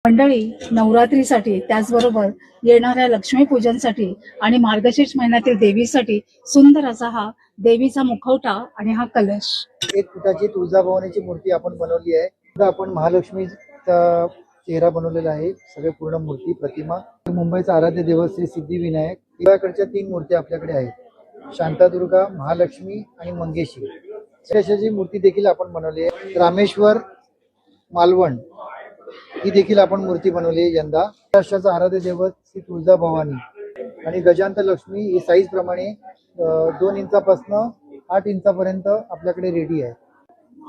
मंडळी, नवरात्रीसाठी त्याचबरोबर येणाऱ्या लक्ष्मीपूजनसाठी आणि मार्गशीर्ष महिन्यातील देवीसाठी सुंदर असा हा देवीचा मुखवटा आणि हा कलश 1 फुटाची तुळजाभवानीची मूर्ती आपण बनवली आहे. पुढे आपण महालक्ष्मीचा चेहरा बनवलेला आहे. सगळे पूर्ण मूर्ती प्रतिमा. मुंबईचा आराध्य देवस्थ श्री सिद्धिविनायक. देवाकडच्या 3 मूर्ती आपल्याकडे आहेत. शांतादुर्गा, महालक्ष्मी आणि मंगेशी. अशाची मूर्ती देखील आपण बनवली आहे. रामेश्वर, मालवण ही देखील आपण मूर्ती बनवली आहे यंदा. महाराष्ट्राचा आराध्य देवत श्री तुळजाभवानी आणि गजांत लक्ष्मी ही साईज प्रमाणे 2 इंचापासून 8 इंचापर्यंत आपल्याकडे रेडी आहे.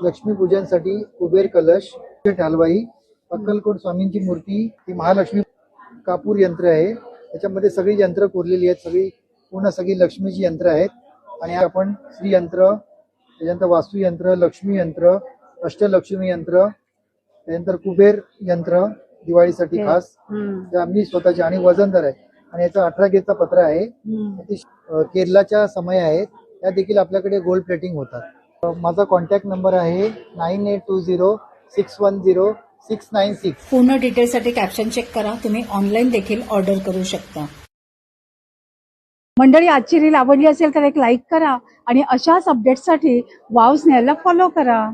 लक्ष्मी पूजनसाठी कुबेर कलश, ढालवाई, अक्कलकोट स्वामींची मूर्ती ही महालक्ष्मी कापूर यंत्र आहे. त्याच्यामध्ये सगळी यंत्र कोरलेली आहेत. सगळी लक्ष्मीची यंत्र आहेत. आणि आपण श्री यंत्र, त्याच्यानंतर वास्तू यंत्र, लक्ष्मी यंत्र, अष्टलक्ष्मी यंत्र, त्यानंतर कुबेर यंत्र दिवाळीसाठी खास ते आम्ही स्वतःचे आणि वजनदार आहे. आणि याचा 18 गेजचा पत्रा आहे. केरलाच्या समय आहेत त्या देखील आपल्याकडे गोल्ड प्लेटिंग होतात. माझा कॉन्टॅक्ट नंबर आहे 9820610696. पूर्ण डिटेल्ससाठी कॅप्शन चेक करा. तुम्ही ऑनलाईन देखील ऑर्डर करू शकता. मंडळी, आजची रील आवडली असेल तर एक लाईक करा आणि अशाच अपडेट्ससाठी वाव स्नेहलला फॉलो करा.